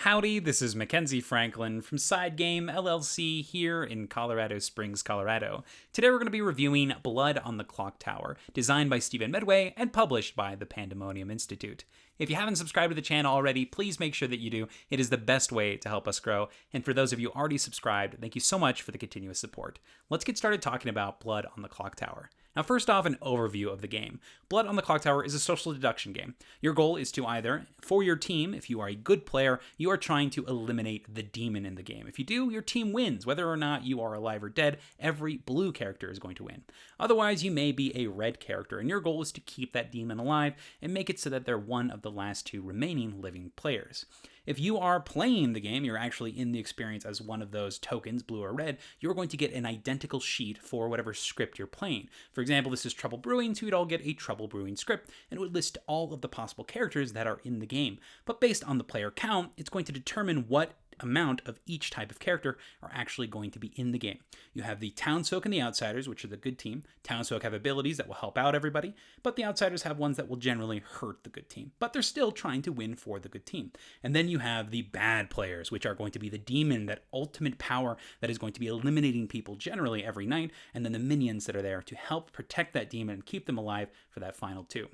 Howdy, this is Mackenzie Franklin from SideGame LLC here in Colorado Springs, Colorado. Today we're going to be reviewing Blood on the Clocktower, designed by Stephen Medway and published by the Pandemonium Institute. If you haven't subscribed to the channel already, please make sure that you do. It is the best way to help us grow. And for those of you already subscribed, thank you so much for the continuous support. Let's get started talking about Blood on the Clocktower. Now, first off, an overview of the game. Blood on the Clocktower is a social deduction game. Your goal is to either, for your team, if you are a good player, you are trying to eliminate the demon in the game. If you do, your team wins. Whether or not you are alive or dead, every blue character is going to win. Otherwise, you may be a red character, and your goal is to keep that demon alive and make it so that they're one of the last two remaining living players. If you are playing the game, you're actually in the experience as one of those tokens, blue or red, you're going to get an identical sheet for whatever script you're playing. For example, this is Trouble Brewing, so you'd all get a Trouble Brewing script, and it would list all of the possible characters that are in the game. But based on the player count, it's going to determine what amount of each type of character are actually going to be in the game. You have the townsfolk and the outsiders, which are the good team. Townsfolk have abilities that will help out everybody, but the outsiders have ones that will generally hurt the good team. But they're still trying to win for the good team. And then you have the bad players, which are going to be the demon, that ultimate power that is going to be eliminating people generally every night, and then the minions that are there to help protect that demon and keep them alive for that final two.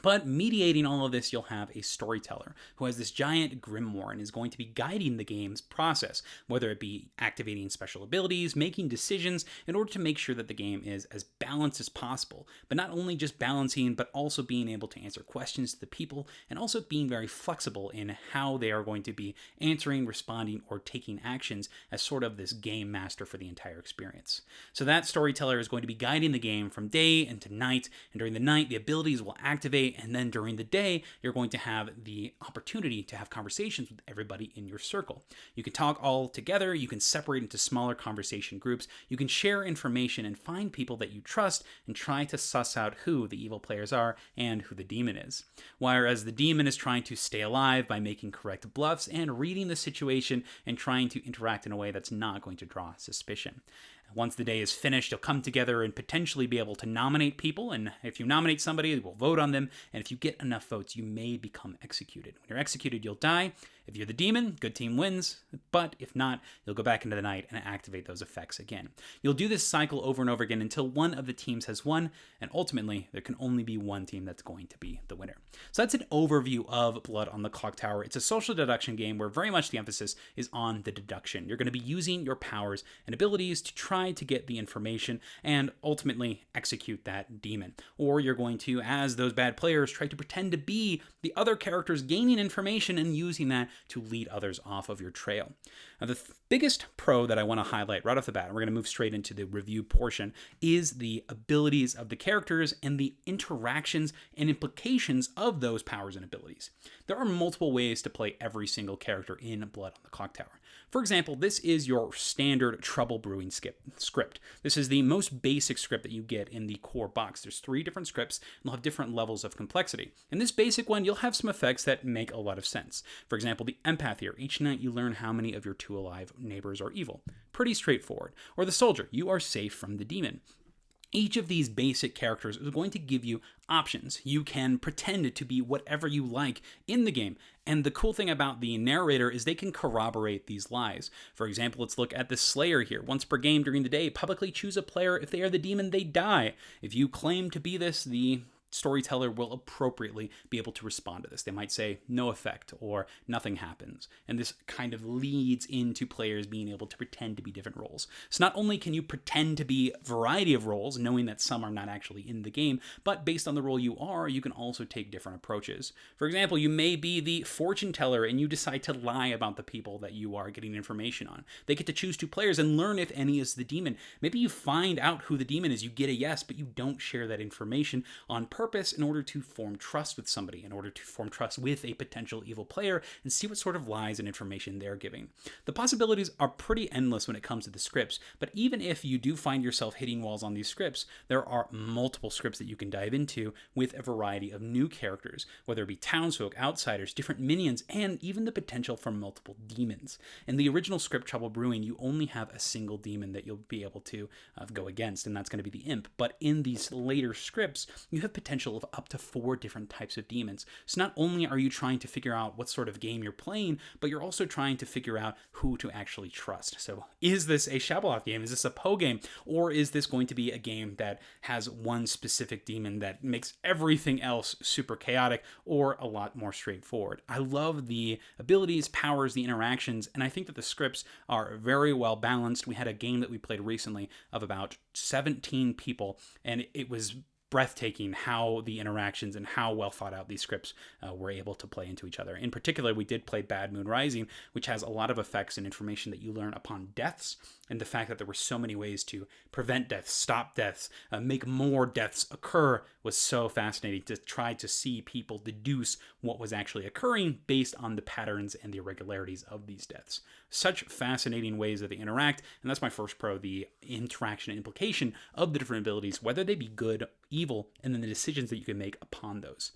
But mediating all of this, you'll have a storyteller who has this giant grimoire and is going to be guiding the game's process, whether it be activating special abilities, making decisions in order to make sure that the game is as balanced as possible. But not only just balancing, but also being able to answer questions to the people and also being very flexible in how they are going to be answering, responding, or taking actions as sort of this game master for the entire experience. So that storyteller is going to be guiding the game from day into night, and during the night, the abilities will activate. And then during the day, you're going to have the opportunity to have conversations with everybody in your circle. You can talk all together, you can separate into smaller conversation groups, you can share information and find people that you trust and try to suss out who the evil players are and who the demon is. Whereas the demon is trying to stay alive by making correct bluffs and reading the situation and trying to interact in a way that's not going to draw suspicion. Once the day is finished, you'll come together and potentially be able to nominate people, and if you nominate somebody, we'll vote on them, and if you get enough votes, you may become executed. When you're executed, you'll die. If you're the demon, good team wins, but if not, you'll go back into the night and activate those effects again. You'll do this cycle over and over again until one of the teams has won, and ultimately, there can only be one team that's going to be the winner. So that's an overview of Blood on the Clocktower. It's a social deduction game where very much the emphasis is on the deduction. You're going to be using your powers and abilities to try to get the information and ultimately execute that demon. Or you're going to, as those bad players, try to pretend to be the other characters gaining information and using that to lead others off of your trail. Now, the biggest pro that I want to highlight right off the bat, and we're going to move straight into the review portion, is the abilities of the characters and the interactions and implications of those powers and abilities. There are multiple ways to play every single character in Blood on the Clocktower. For example, this is your standard Trouble Brewing script. This is the most basic script that you get in the core box. There's 3 different scripts, and they'll have different levels of complexity. In this basic one, you'll have some effects that make a lot of sense. For example, the empath here. Each night you learn how many of your 2 alive neighbors are evil. Pretty straightforward. Or the soldier. You are safe from the demon. Each of these basic characters is going to give you options. You can pretend to be whatever you like in the game. And the cool thing about the narrator is they can corroborate these lies. For example, let's look at the Slayer here. Once per game during the day, publicly choose a player. If they are the demon, they die. If you claim to be this, the storyteller will appropriately be able to respond to this. They might say no effect or nothing happens. And this kind of leads into players being able to pretend to be different roles. So not only can you pretend to be a variety of roles, knowing that some are not actually in the game, but based on the role you are, you can also take different approaches. For example, you may be the fortune teller and you decide to lie about the people that you are getting information on. They get to choose 2 players and learn if any is the demon. Maybe you find out who the demon is, you get a yes, but you don't share that information on purpose in order to form trust with somebody, in order to form trust with a potential evil player and see what sort of lies and information they're giving. The possibilities are pretty endless when it comes to the scripts, but even if you do find yourself hitting walls on these scripts, there are multiple scripts that you can dive into with a variety of new characters, whether it be townsfolk, outsiders, different minions, and even the potential for multiple demons. In the original script, Trouble Brewing, you only have a single demon that you'll be able to go against, and that's going to be the imp. But in these later scripts, you have potential potential of up to 4 different types of demons. So not only are you trying to figure out what sort of game you're playing, but you're also trying to figure out who to actually trust. So is this a Shabaloth game? Is this a Poe game? Or is this going to be a game that has one specific demon that makes everything else super chaotic or a lot more straightforward? I love the abilities, powers, the interactions, and I think that the scripts are very well balanced. We had a game that we played recently of about 17 people, and it was breathtaking how the interactions and how well thought out these scripts were able to play into each other. In particular, we did play Bad Moon Rising, which has a lot of effects and information that you learn upon deaths, and the fact that there were so many ways to prevent deaths, stop deaths, make more deaths occur was so fascinating to try to see people deduce what was actually occurring based on the patterns and the irregularities of these deaths. Such fascinating ways that they interact, and that's my first pro, the interaction and implication of the different abilities, whether they be good, evil, and then the decisions that you can make upon those.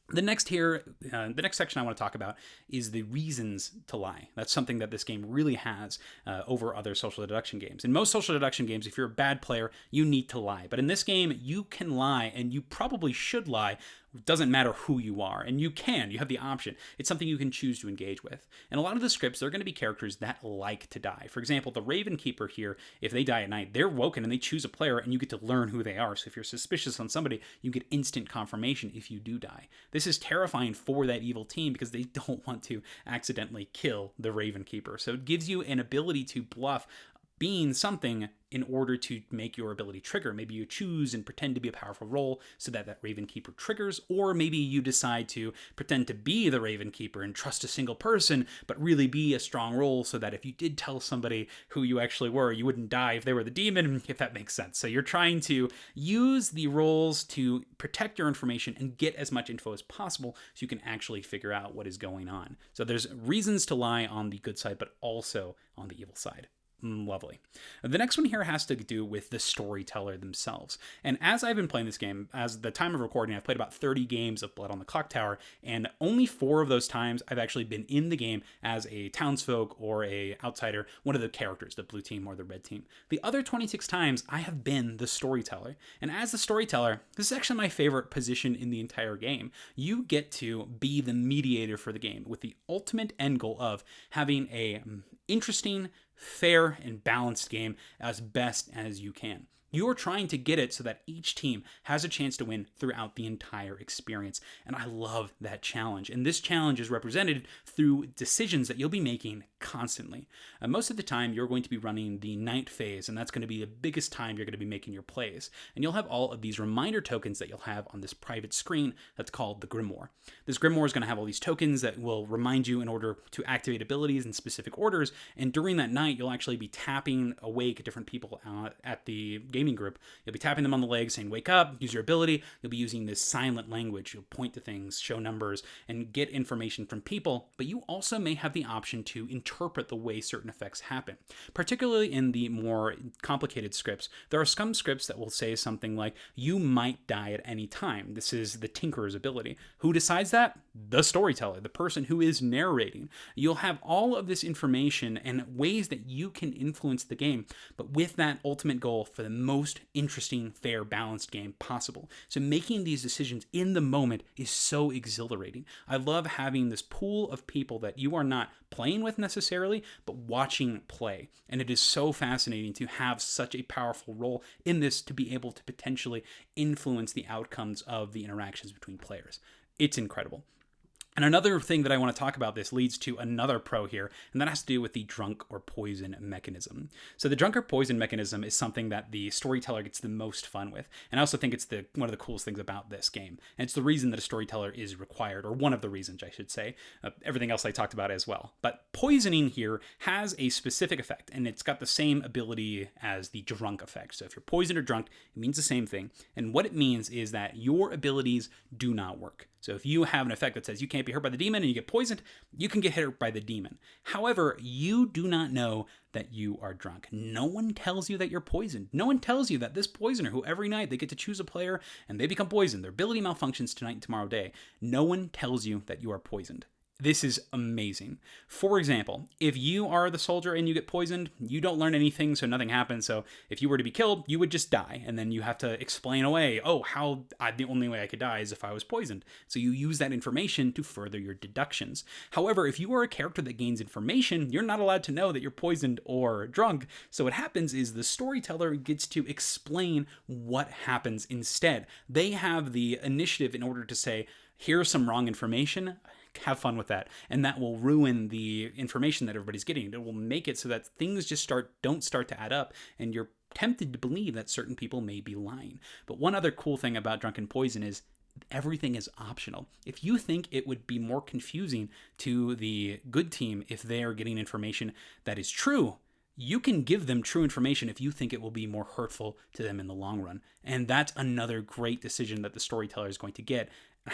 The next section I want to talk about is the reasons to lie. That's something that this game really has over other social deduction games. In most social deduction games, if you're a bad player, you need to lie. But in this game, you can lie, and you probably should lie. It doesn't matter who you are, and you have the option. It's something you can choose to engage with. And a lot of the scripts, they're going to be characters that like to die. For example, the Raven Keeper here, if they die at night, they're woken and they choose a player, and you get to learn who they are. So if you're suspicious on somebody, you get instant confirmation if you do die. This is terrifying for that evil team because they don't want to accidentally kill the Raven Keeper. So it gives you an ability to bluff being something in order to make your ability trigger. Maybe you choose and pretend to be a powerful role so that that Raven Keeper triggers, or maybe you decide to pretend to be the Raven Keeper and trust a single person, but really be a strong role so that if you did tell somebody who you actually were, you wouldn't die if they were the demon, if that makes sense. So you're trying to use the roles to protect your information and get as much info as possible so you can actually figure out what is going on. So there's reasons to lie on the good side, but also on the evil side. Lovely. The next one here has to do with the storyteller themselves. And as I've been playing this game, as the time of recording, I've played about 30 games of Blood on the Clocktower, and only 4 of those times I've actually been in the game as a townsfolk or a outsider, one of the characters, the blue team or the red team. The other 26 times I have been the storyteller. And as the storyteller, this is actually my favorite position in the entire game. You get to be the mediator for the game with the ultimate end goal of having a interesting, fair, and balanced game as best as you can. You're trying to get it so that each team has a chance to win throughout the entire experience. And I love that challenge. And this challenge is represented through decisions that you'll be making constantly. Most of the time, you're going to be running the night phase, and that's going to be the biggest time you're going to be making your plays. And you'll have all of these reminder tokens that you'll have on this private screen that's called the Grimoire. This Grimoire is going to have all these tokens that will remind you in order to activate abilities in specific orders. And during that night, you'll actually be tapping awake different people at the gaming group. You'll be tapping them on the leg saying, wake up, use your ability. You'll be using this silent language. You'll point to things, show numbers, and get information from people. But you also may have the option to interpret the way certain effects happen. Particularly in the more complicated scripts, there are some scripts that will say something like, you might die at any time. This is the Tinkerer's ability. Who decides that? The storyteller, the person who is narrating. You'll have all of this information and ways that you can influence the game, but with that ultimate goal for the most interesting, fair, balanced game possible. So making these decisions in the moment is so exhilarating. I love having this pool of people that you are not playing with necessarily, but watching play. And it is so fascinating to have such a powerful role in this to be able to potentially influence the outcomes of the interactions between players. It's incredible. And another thing that I want to talk about this leads to another pro here, and that has to do with the drunk or poison mechanism. So the drunk or poison mechanism is something that the storyteller gets the most fun with. And I also think it's one of the coolest things about this game. And it's the reason that a storyteller is required, or one of the reasons, I should say. Everything else I talked about as well. But poisoning here has a specific effect, and it's got the same ability as the drunk effect. So if you're poisoned or drunk, it means the same thing. And what it means is that your abilities do not work. So if you have an effect that says you can't be hurt by the demon and you get poisoned, you can get hit by the demon. However, you do not know that you are drunk. No one tells you that you're poisoned. No one tells you that this poisoner, who every night they get to choose a player and they become poisoned, their ability malfunctions tonight and tomorrow day. No one tells you that you are poisoned. This is amazing. For example, if you are the soldier and you get poisoned, you don't learn anything, so nothing happens. So if you were to be killed, you would just die. And then you have to explain away, the only way I could die is if I was poisoned. So you use that information to further your deductions. However, if you are a character that gains information, you're not allowed to know that you're poisoned or drunk. So what happens is the storyteller gets to explain what happens instead. They have the initiative in order to say, here's some wrong information. Have fun with that, and that will ruin the information that everybody's getting. It will make it so that things just don't start to add up, and you're tempted to believe that certain people may be lying. But one other cool thing about Drunken Poison is everything is optional. If you think it would be more confusing to the good team if they are getting information that is true, you can give them true information if you think it will be more hurtful to them in the long run. And that's another great decision that the storyteller is going to get.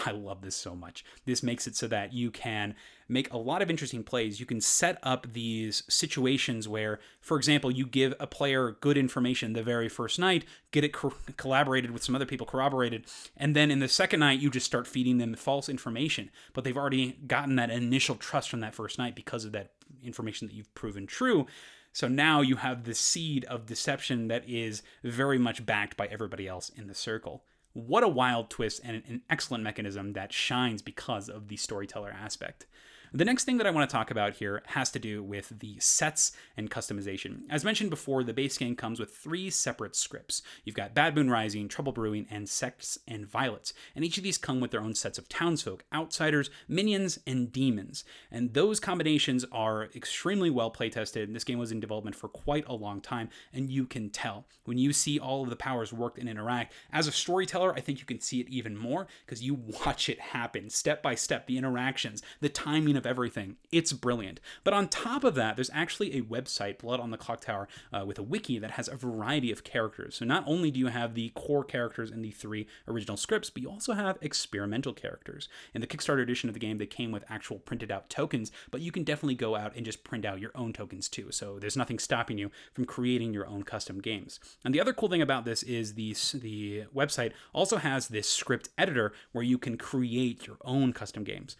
I love this so much. This makes it so that you can make a lot of interesting plays. You can set up these situations where, for example, you give a player good information the very first night, get it collaborated with some other people, corroborated, and then in the second night, you just start feeding them false information. But they've already gotten that initial trust from that first night because of that information that you've proven true. So now you have the seed of deception that is very much backed by everybody else in the circle. What a wild twist and an excellent mechanism that shines because of the storyteller aspect. The next thing that I want to talk about here has to do with the sets and customization. As mentioned before, the base game comes with 3 separate scripts. You've got Bad Moon Rising, Trouble Brewing, and Sex and Violets. And each of these come with their own sets of townsfolk, outsiders, minions, and demons. And those combinations are extremely well playtested. This game was in development for quite a long time, and you can tell. When you see all of the powers work and interact, as a storyteller, I think you can see it even more because you watch it happen step by step, the interactions, the timing of everything. It's brilliant. But on top of that, there's actually a website, Blood on the Clocktower, with a wiki that has a variety of characters. So not only do you have the core characters in the 3 original scripts, but you also have experimental characters. In the Kickstarter edition of the game, they came with actual printed out tokens, but you can definitely go out and just print out your own tokens too. So there's nothing stopping you from creating your own custom games. And the other cool thing about this is the website also has this script editor where you can create your own custom games.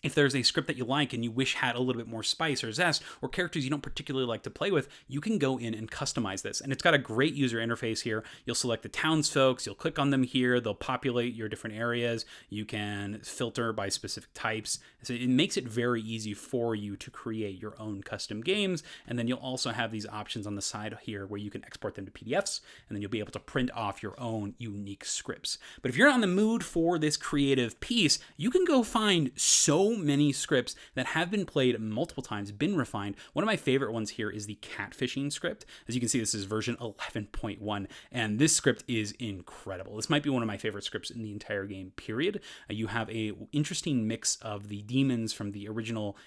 If there's a script that you like and you wish had a little bit more spice or zest, or characters you don't particularly like to play with, you can go in and customize this. And it's got a great user interface here. You'll select the townsfolk, you'll click on them here, they'll populate your different areas, you can filter by specific types. So it makes it very easy for you to create your own custom games. And then you'll also have these options on the side here where you can export them to PDFs, and then you'll be able to print off your own unique scripts. But if you're on the mood for this creative piece, you can go find so many scripts that have been played multiple times, been refined. One of my favorite ones here is the catfishing script. As you can see, this is version 11.1, and this script is incredible. This might be one of my favorite scripts in the entire game, period. You have a interesting mix of the demons from the original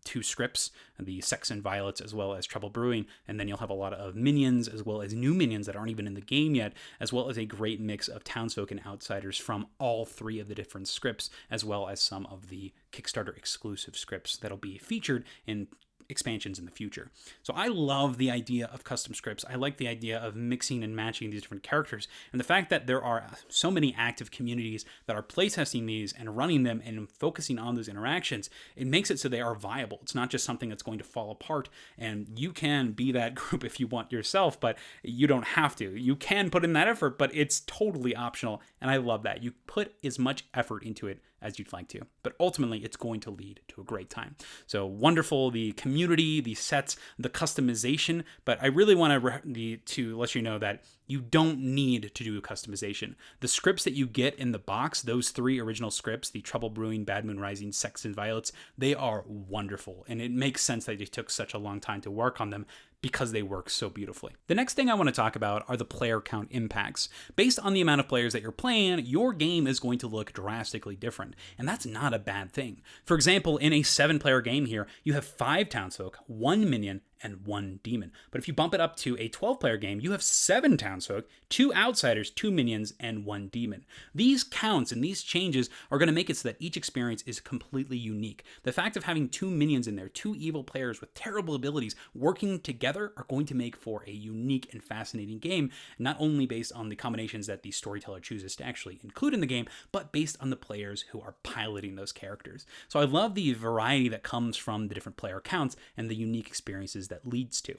2 scripts, the Sex and Violets, as well as Trouble Brewing, and then you'll have a lot of minions, as well as new minions that aren't even in the game yet, as well as a great mix of townsfolk and outsiders from all 3 of the different scripts, as well as some of the Kickstarter exclusive scripts that'll be featured in expansions in the future. So I love the idea of custom scripts. I like the idea of mixing and matching these different characters. And the fact that there are so many active communities that are playtesting these and running them and focusing on those interactions, it makes it so they are viable. It's not just something that's going to fall apart, and you can be that group if you want yourself, but you don't have to. You can put in that effort, but it's totally optional. And I love that. You put as much effort into it as you'd like to, but ultimately it's going to lead to a great time. So wonderful, the community, the sets, the customization, but I really want to let you know that you don't need to do a customization. The scripts that you get in the box, those 3 original scripts, the Trouble Brewing, Bad Moon Rising, Sex and Violets, they are wonderful, and it makes sense that they took such a long time to work on them because they work so beautifully. The next thing I want to talk about are the player count impacts. Based on the amount of players that you're playing, your game is going to look drastically different, and that's not a bad thing. For example, in a 7-player game here, you have 5 townsfolk, 1 minion, and 1 demon. But if you bump it up to a 12-player game, you have 7 townsfolk, 2 outsiders, 2 minions, and 1 demon. These counts and these changes are going to make it so that each experience is completely unique. The fact of having 2 minions in there, 2 evil players with terrible abilities working together, are going to make for a unique and fascinating game, not only based on the combinations that the storyteller chooses to actually include in the game, but based on the players who are piloting those characters. So I love the variety that comes from the different player counts and the unique experiences that leads to.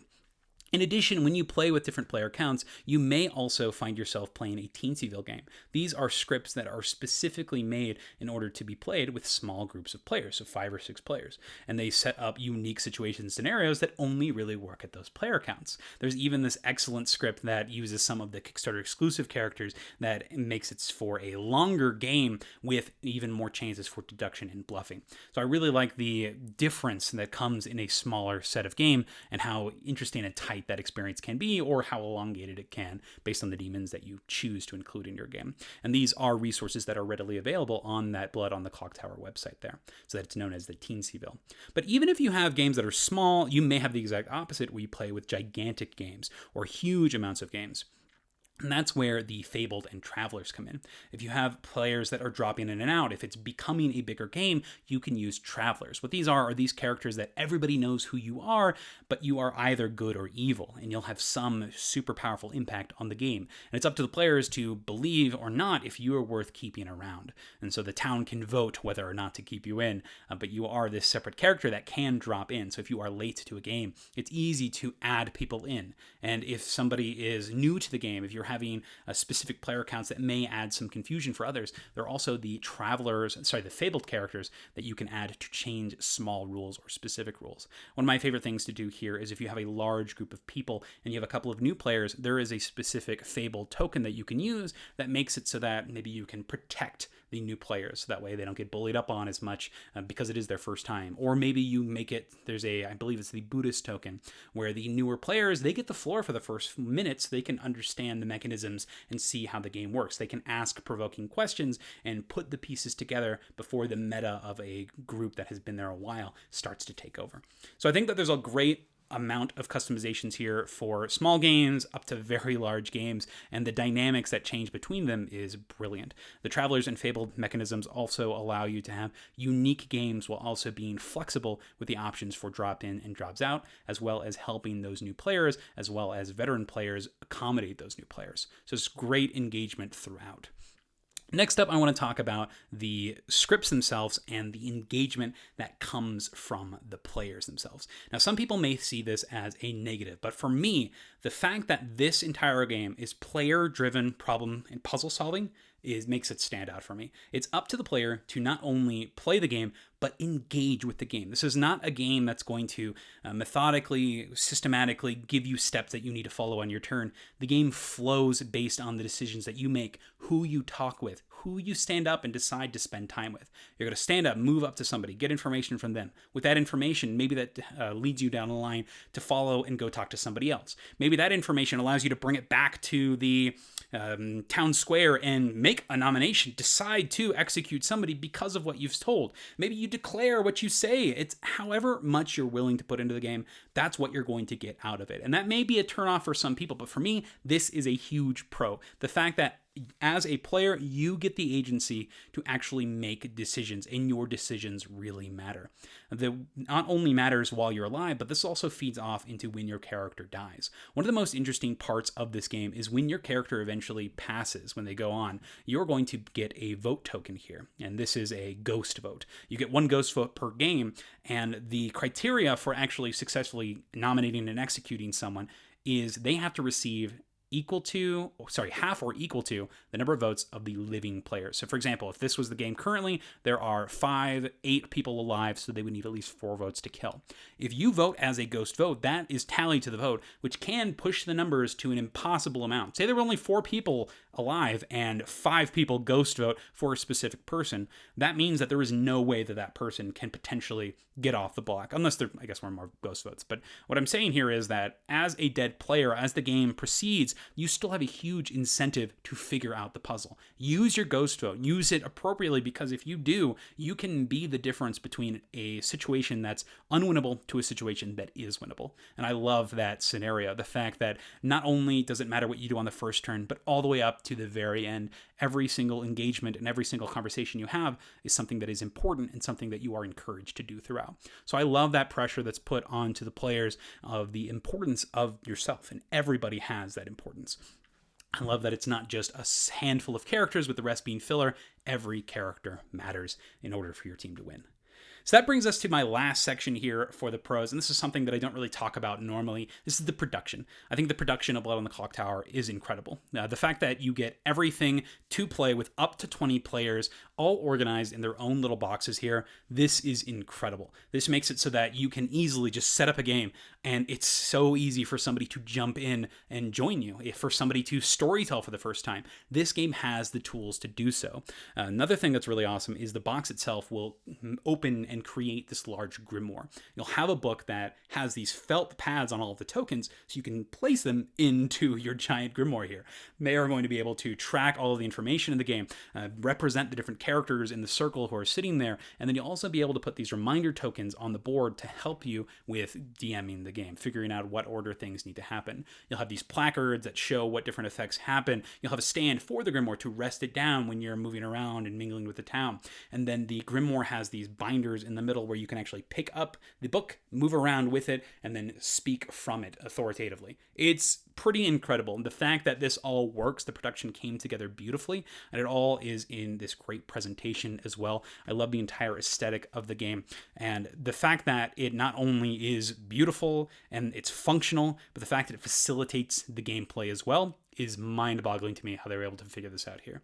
In addition, when you play with different player counts, you may also find yourself playing a Teensyville game. These are scripts that are specifically made in order to be played with small groups of players, so 5 or 6 players. And they set up unique situation scenarios that only really work at those player counts. There's even this excellent script that uses some of the Kickstarter exclusive characters that makes it for a longer game with even more chances for deduction and bluffing. So I really like the difference that comes in a smaller set of game and how interesting and tight that experience can be, or how elongated it can based on the demons that you choose to include in your game. And these are resources that are readily available on that Blood on the Clocktower website there, so that it's known as the Teensyville. But even if you have games that are small, you may have the exact opposite, where you play with gigantic games or huge amounts of games. And that's where the Fabled and Travelers come in. If you have players that are dropping in and out, if it's becoming a bigger game, you can use Travelers. What these are these characters that everybody knows who you are, but you are either good or evil, and you'll have some super powerful impact on the game. And it's up to the players to believe or not if you are worth keeping around. And so the town can vote whether or not to keep you in, but you are this separate character that can drop in. So if you are late to a game, it's easy to add people in. And if somebody is new to the game, if you're having specific player counts that may add some confusion for others, there are also the the fabled characters that you can add to change small rules or specific rules. One of my favorite things to do here is if you have a large group of people and you have a couple of new players, there is a specific fabled token that you can use that makes it so that maybe you can protect the new players, so that way they don't get bullied up on as much because it is their first time. Or maybe you make it, I believe it's the Buddhist token, where the newer players, they get the floor for the first minutes, they can understand the mechanisms and see how the game works. They can ask provoking questions and put the pieces together before the meta of a group that has been there a while starts to take over. So I think that there's a great amount of customizations here for small games up to very large games, and the dynamics that change between them is brilliant. The Travelers and Fabled mechanisms also allow you to have unique games while also being flexible with the options for drop in and drops out, as well as helping those new players as well as veteran players accommodate those new players. So it's great engagement throughout. Next up, I want to talk about the scripts themselves and the engagement that comes from the players themselves. Now, some people may see this as a negative, but for me, the fact that this entire game is player-driven problem and puzzle solving makes it stand out for me. It's up to the player to not only play the game, but engage with the game. This is not a game that's going to methodically, systematically give you steps that you need to follow on your turn. The game flows based on the decisions that you make, who you talk with, who you stand up and decide to spend time with. You're going to stand up, move up to somebody, get information from them. With that information, maybe that leads you down the line to follow and go talk to somebody else. Maybe that information allows you to bring it back to the town square and make a nomination, decide to execute somebody because of what you've told. Maybe you declare what you say. It's however much you're willing to put into the game, that's what you're going to get out of it. And that may be a turnoff for some people, but for me, this is a huge pro. The fact that as a player, you get the agency to actually make decisions, and your decisions really matter. That not only matters while you're alive, but this also feeds off into when your character dies. One of the most interesting parts of this game is when your character eventually passes, when they go on, you're going to get a vote token here, and this is a ghost vote. You get 1 ghost vote per game, and the criteria for actually successfully nominating and executing someone is they have to receive half or equal to the number of votes of the living players. So for example, if this was the game currently, there are 8 people alive, so they would need at least 4 votes to kill. If you vote as a ghost vote, that is tallied to the vote, which can push the numbers to an impossible amount. Say there were only 4 people alive and 5 people ghost vote for a specific person. That means that there is no way that that person can potentially get off the block, unless there, I guess, were more ghost votes. But what I'm saying here is that as a dead player, as the game proceeds, you still have a huge incentive to figure out the puzzle. Use your ghost vote. Use it appropriately, because if you do, you can be the difference between a situation that's unwinnable to a situation that is winnable. And I love that scenario. The fact that not only does it matter what you do on the first turn, but all the way up to the very end, every single engagement and every single conversation you have is something that is important and something that you are encouraged to do throughout. So I love that pressure that's put onto the players of the importance of yourself, and everybody has that importance. I love that it's not just a handful of characters with the rest being filler. Every character matters in order for your team to win. So that brings us to my last section here for the pros, and this is something that I don't really talk about normally. This is the production. I think the production of Blood on the Clocktower is incredible. The fact that you get everything to play with up to 20 players, all organized in their own little boxes here, this is incredible. This makes it so that you can easily just set up a game, and it's so easy for somebody to jump in and join you, for somebody to storytell for the first time. This game has the tools to do so. Another thing that's really awesome is the box itself will open and create this large grimoire. You'll have a book that has these felt pads on all of the tokens, so you can place them into your giant grimoire here. They are going to be able to track all of the information in the game, represent the different characters in the circle who are sitting there, and then you'll also be able to put these reminder tokens on the board to help you with DMing the game, figuring out what order things need to happen. You'll have these placards that show what different effects happen. You'll have a stand for the grimoire to rest it down when you're moving around and mingling with the town. And then the grimoire has these binders in the middle where you can actually pick up the book, move around with it, and then speak from it authoritatively. It's pretty incredible. The fact that this all works, the production came together beautifully, and it all is in this great presentation as well. I love the entire aesthetic of the game, and the fact that it not only is beautiful and it's functional, but the fact that it facilitates the gameplay as well is mind-boggling to me how they were able to figure this out here.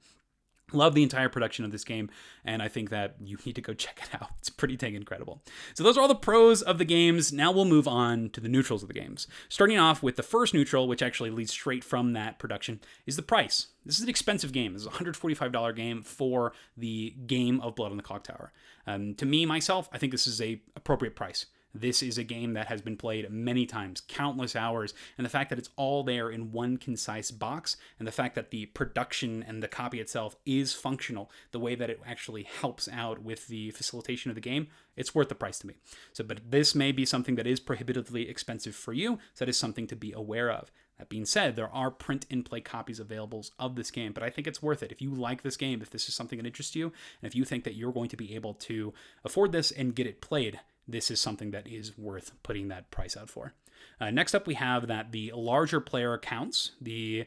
Love the entire production of this game, and I think that you need to go check it out. It's pretty dang incredible. So those are all the pros of the games. Now we'll move on to the neutrals of the games. Starting off with the first neutral, which actually leads straight from that production, is the price. This is an expensive game. This is a $145 game for the game of Blood on the Clocktower. To me, myself, I think this is a appropriate price. This is a game that has been played many times, countless hours, and the fact that it's all there in one concise box, and the fact that the production and the copy itself is functional, the way that it actually helps out with the facilitation of the game, it's worth the price to me. So, but this may be something that is prohibitively expensive for you, so that is something to be aware of. That being said, there are print-and-play copies available of this game, but I think it's worth it. If you like this game, if this is something that interests you, and if you think that you're going to be able to afford this and get it played, this is something that is worth putting that price out for. Next up, we have that the larger player accounts, you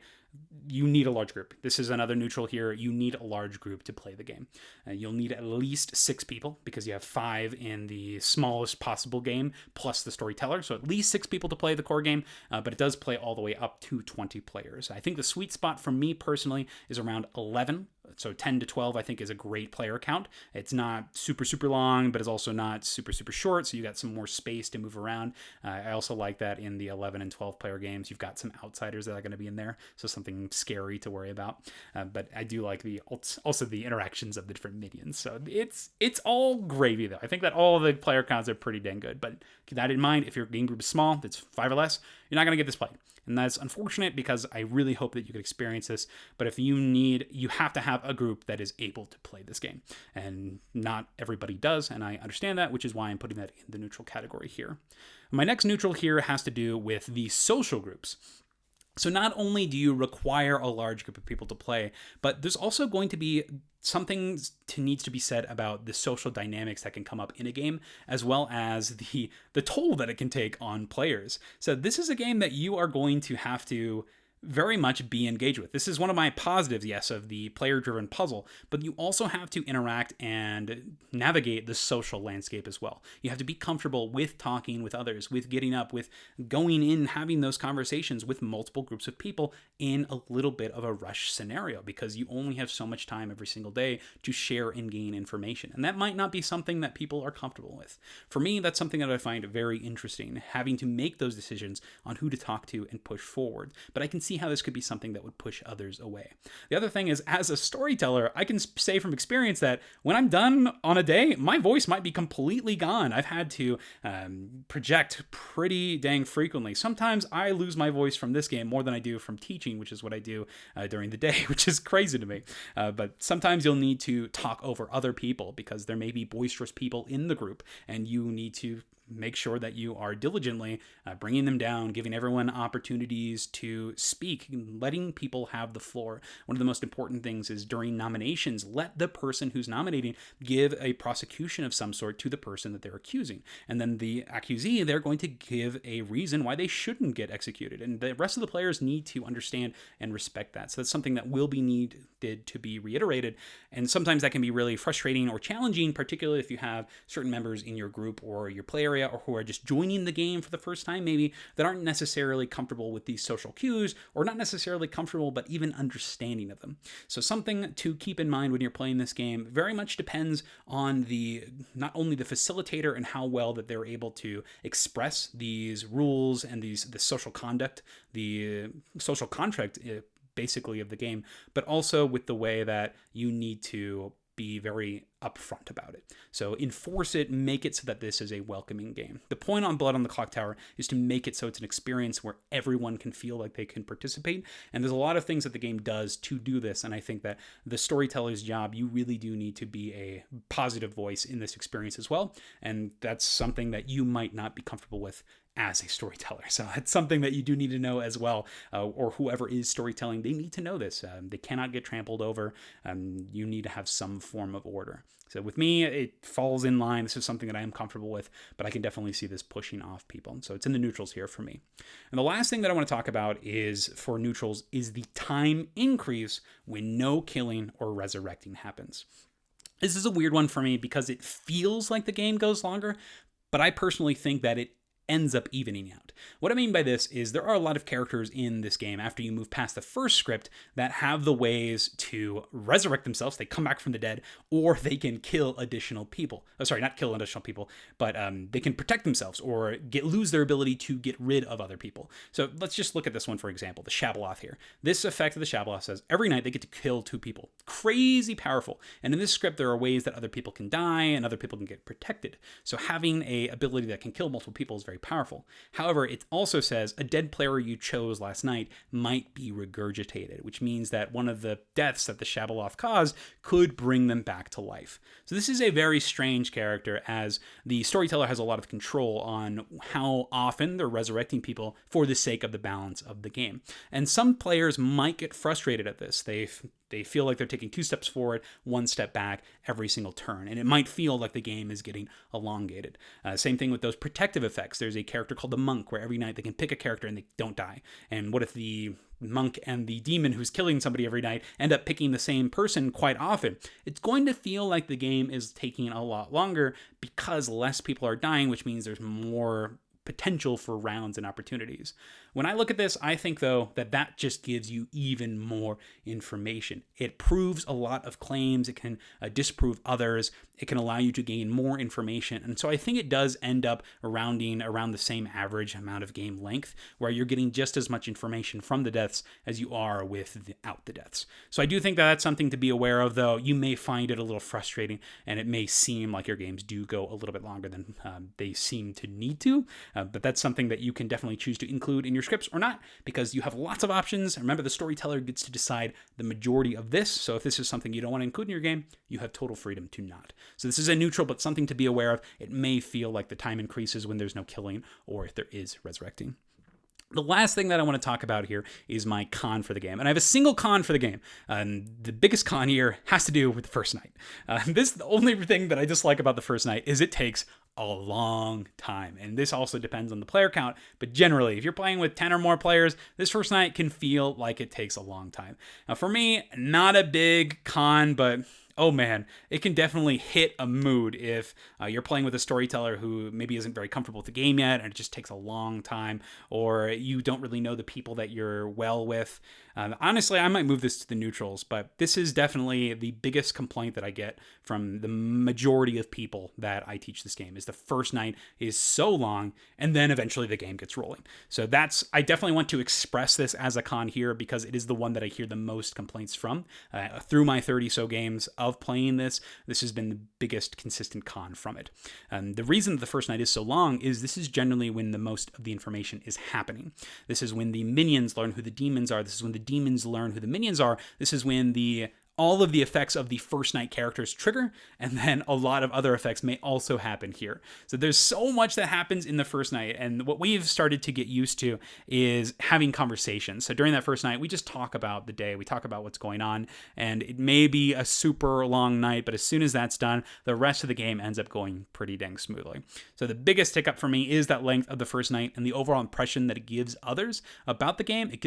need a large group. This is another neutral here. You need a large group to play the game. You'll need at least 6 people because you have 5 in the smallest possible game plus the storyteller. So at least 6 people to play the core game, but it does play all the way up to 20 players. I think the sweet spot for me personally is around 11. So 10 to 12, I think, is a great player count. It's not super, super long, but it's also not super, super short. So you got some more space to move around. I also like that in the 11 and 12 player games, you've got some outsiders that are going to be in there. So something scary to worry about. But I do like also the interactions of the different minions. So it's all gravy, though. I think that all the player counts are pretty dang good. But keep that in mind. If your game group is small, that's 5 or less, you're not going to get this played. And that's unfortunate because I really hope that you could experience this. But if you have to have a group that is able to play this game. And not everybody does, and I understand that, which is why I'm putting that in the neutral category here. My next neutral here has to do with the social groups. So not only do you require a large group of people to play, but there's also going to be something needs to be said about the social dynamics that can come up in a game, as well as the toll that it can take on players. So this is a game that you are going to have to very much be engaged with. This is one of my positives, yes, of the player-driven puzzle, but you also have to interact and navigate the social landscape as well. You have to be comfortable with talking with others, with getting up, with going in, having those conversations with multiple groups of people in a little bit of a rush scenario, because you only have so much time every single day to share and gain information. And that might not be something that people are comfortable with. For me, that's something that I find very interesting, having to make those decisions on who to talk to and push forward. But I can see see how this could be something that would push others away. The other thing is, as a storyteller, I can say from experience that when I'm done on a day, my voice might be completely gone. I've had to project pretty dang frequently. Sometimes I lose my voice from this game more than I do from teaching, which is what I do during the day, which is crazy to me. But sometimes you'll need to talk over other people because there may be boisterous people in the group, and you need to make sure that you are diligently bringing them down, giving everyone opportunities to speak, letting people have the floor. One of the most important things is during nominations, let the person who's nominating give a prosecution of some sort to the person that they're accusing. And then the accusee, they're going to give a reason why they shouldn't get executed. And the rest of the players need to understand and respect that. So that's something that will be needed to be reiterated. And sometimes that can be really frustrating or challenging, particularly if you have certain members in your group or your play area or who are just joining the game for the first time, maybe, that aren't necessarily comfortable with these social cues, or not necessarily comfortable, but even understanding of them. So something to keep in mind when you're playing this game very much depends on not only the facilitator and how well that they're able to express these rules and the social conduct, the social contract, basically, of the game, but also with the way that you need to be very upfront about it. So enforce it, make it so that this is a welcoming game. The point on Blood on the Clocktower is to make it so it's an experience where everyone can feel like they can participate. And there's a lot of things that the game does to do this. And I think that the storyteller's job, you really do need to be a positive voice in this experience as well. And that's something that you might not be comfortable with as a storyteller. So it's something that you do need to know as well, or whoever is storytelling, they need to know this. They cannot get trampled over. You need to have some form of order. So with me, it falls in line. This is something that I am comfortable with, but I can definitely see this pushing off people. So it's in the neutrals here for me. And the last thing that I want to talk about is for neutrals is the time increase when no killing or resurrecting happens. This is a weird one for me because it feels like the game goes longer, but I personally think that it ends up evening out. What I mean by this is there are a lot of characters in this game after you move past the first script that have the ways to resurrect themselves. They come back from the dead, or they can kill additional people. Oh, sorry, not kill additional people, but they can protect themselves or lose their ability to get rid of other people. So let's just look at this one, for example, the Shabaloth here. This effect of the Shabaloth says every night they get to kill 2 people. Crazy powerful. And in this script, there are ways that other people can die and other people can get protected. So having a ability that can kill multiple people is very powerful. However, it also says a dead player you chose last night might be regurgitated, which means that one of the deaths that the Shabaloth caused could bring them back to life. So this is a very strange character, as the storyteller has a lot of control on how often they're resurrecting people for the sake of the balance of the game. And some players might get frustrated at this. They feel like they're taking 2 steps forward, 1 step back every single turn. And it might feel like the game is getting elongated. Same thing with those protective effects. There's a character called the Monk where every night they can pick a character and they don't die. And what if the monk and the demon who's killing somebody every night end up picking the same person quite often? It's going to feel like the game is taking a lot longer because less people are dying, which means there's more potential for rounds and opportunities. When I look at this, I think, though, that just gives you even more information. It proves a lot of claims. It can disprove others. It can allow you to gain more information. And so I think it does end up rounding around the same average amount of game length, where you're getting just as much information from the deaths as you are without the deaths. So I do think that that's something to be aware of, though. You may find it a little frustrating, and it may seem like your games do go a little bit longer than they seem to need to. But that's something that you can definitely choose to include in your scripts or not, because you have lots of options. Remember, the storyteller gets to decide the majority of this. So if this is something you don't want to include in your game, you have total freedom to not. So this is a neutral, but something to be aware of. It may feel like the time increases when there's no killing or if there is resurrecting. The last thing that I want to talk about here is my con for the game. And I have a single con for the game. The biggest con here has to do with the first night. The only thing that I dislike about the first night is it takes a long time. And this also depends on the player count. But generally, if you're playing with 10 or more players, this first night can feel like it takes a long time. Now, for me, not a big con, but oh man, it can definitely hit a mood if you're playing with a storyteller who maybe isn't very comfortable with the game yet, and it just takes a long time, or you don't really know the people that you're well with. Honestly, I might move this to the neutrals, but this is definitely the biggest complaint that I get from the majority of people that I teach this game, is the first night is so long, and then eventually the game gets rolling. So I definitely want to express this as a con here, because it is the one that I hear the most complaints from. Through my 30 so games of playing this has been the biggest consistent con from it. The reason that the first night is so long is this is generally when the most of the information is happening. This is when the minions learn who the demons are. This is when the demons learn who the minions are. This is when all of the effects of the first night characters trigger, and then a lot of other effects may also happen here. So there's so much that happens in the first night, and what we've started to get used to is having conversations. So during that first night, we just talk about the day, we talk about what's going on, and it may be a super long night, but as soon as that's done, the rest of the game ends up going pretty dang smoothly. So the biggest hiccup for me is that length of the first night and the overall impression that it gives others about the game. It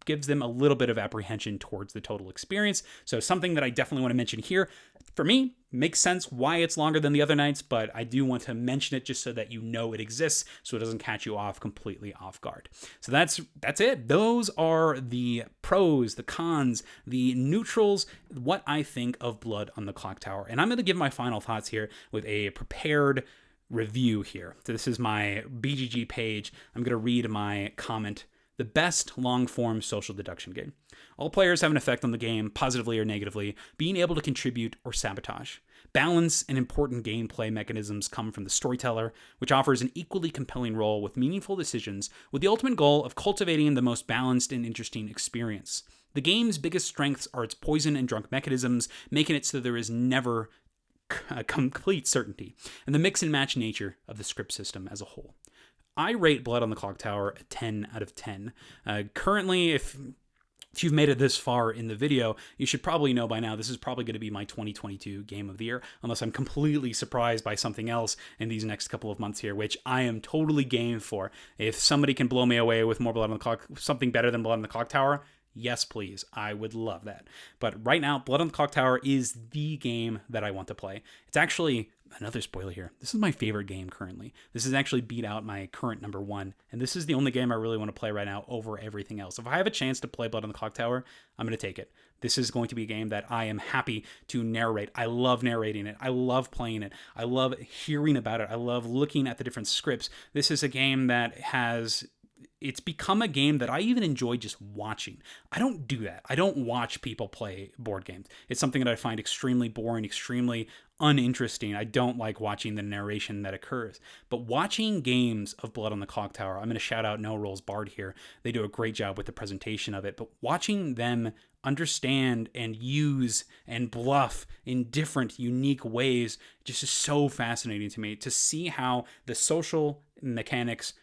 gives them a little bit of apprehension towards the total experience. So something that I definitely want to mention here, for me, makes sense why it's longer than the other nights, but I do want to mention it just so that you know it exists, so it doesn't catch you off completely off guard. So that's it. Those are the pros, the cons, the neutrals, what I think of Blood on the Clocktower. And I'm going to give my final thoughts here with a prepared review here. So this is my BGG page. I'm going to read my comment. The best long-form social deduction game. All players have an effect on the game, positively or negatively, being able to contribute or sabotage. Balance and important gameplay mechanisms come from the storyteller, which offers an equally compelling role with meaningful decisions, with the ultimate goal of cultivating the most balanced and interesting experience. The game's biggest strengths are its poison and drunk mechanisms, making it so there is never a complete certainty, and the mix and match nature of the script system as a whole. I rate Blood on the Clocktower a 10 out of 10. Currently, if you've made it this far in the video, you should probably know by now this is probably going to be my 2022 Game of the Year, unless I'm completely surprised by something else in these next couple of months here, which I am totally game for. If somebody can blow me away with more Blood on the Clock, something better than Blood on the Clocktower, yes, please. I would love that. But right now, Blood on the Clocktower is the game that I want to play. It's actually, another spoiler here, this is my favorite game currently. This has actually beat out my current number one, and this is the only game I really want to play right now over everything else. If I have a chance to play Blood on the Clocktower, I'm going to take it. This is going to be a game that I am happy to narrate. I love narrating it. I love playing it. I love hearing about it. I love looking at the different scripts. This is a game that it's become a game that I even enjoy just watching. I don't do that. I don't watch people play board games. It's something that I find extremely boring, extremely uninteresting. I don't like watching the narration that occurs. But watching games of Blood on the Clocktower, I'm going to shout out No Rules Bard here. They do a great job with the presentation of it. But watching them understand and use and bluff in different, unique ways just is so fascinating to me, to see how the social mechanisms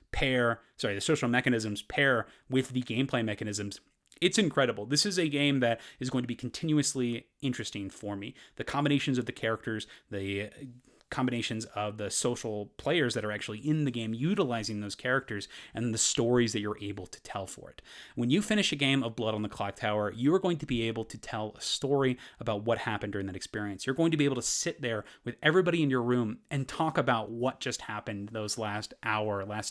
pair with the gameplay mechanisms. It's incredible. This is a game that is going to be continuously interesting for me. The combinations of the characters, the combinations of the social players that are actually in the game utilizing those characters, and the stories that you're able to tell for it. When you finish a game of Blood on the Clocktower, you are going to be able to tell a story about what happened during that experience. You're going to be able to sit there with everybody in your room and talk about what just happened those last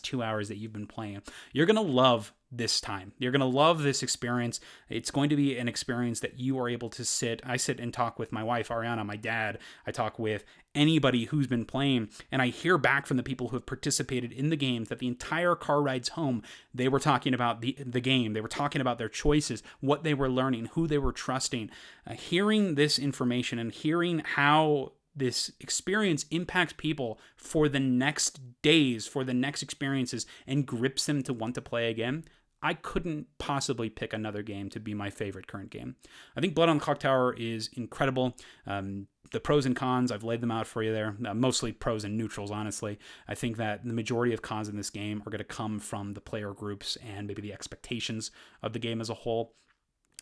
2 hours that you've been playing. You're going to love this time. You're going to love this experience. It's going to be an experience that you are able to I sit and talk with my wife, Ariana, my dad. I talk with anybody who's been playing, and I hear back from the people who have participated in the games that the entire car rides home, they were talking about the game. They were talking about their choices, what they were learning, who they were trusting. Hearing this information and hearing how this experience impacts people for the next days, for the next experiences, and grips them to want to play again, I couldn't possibly pick another game to be my favorite current game. I think Blood on the Clocktower is incredible. The pros and cons, I've laid them out for you there. Mostly pros and neutrals, honestly. I think that the majority of cons in this game are going to come from the player groups and maybe the expectations of the game as a whole.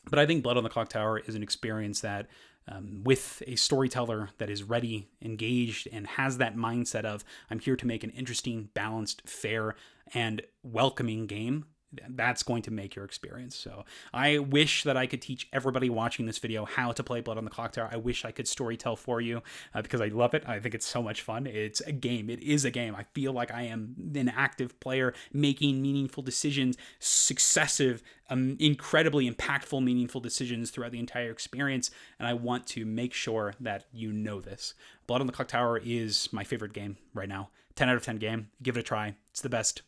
But I think Blood on the Clocktower is an experience that, with a storyteller that is ready, engaged, and has that mindset of, I'm here to make an interesting, balanced, fair, and welcoming game, That's going to make your experience. So I wish that I could teach everybody watching this video how to play Blood on the Clocktower. I wish I could storytell for you because I love it. I think it's so much fun. It's a game. It is a game. I feel like I am an active player making meaningful decisions, successive, incredibly impactful, meaningful decisions throughout the entire experience. And I want to make sure that you know this. Blood on the Clocktower is my favorite game right now. 10 out of 10 game. Give it a try. It's the best.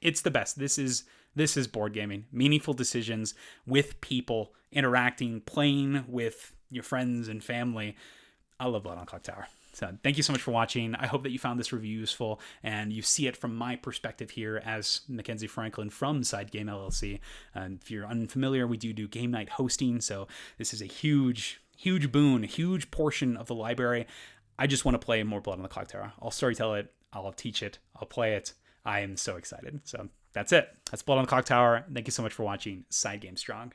It's the best. This is board gaming. Meaningful decisions with people, interacting, playing with your friends and family. I love Blood on Clocktower. So thank you so much for watching. I hope that you found this review useful and you see it from my perspective here as Mackenzie Franklin from SideGame LLC. If you're unfamiliar, we do game night hosting. So this is a huge boon, a huge portion of the library. I just want to play more Blood on the Clocktower. I'll storytell it. I'll teach it. I'll play it. I am so excited. So that's it. That's Blood on the Clocktower. Thank you so much for watching SideGame Strong.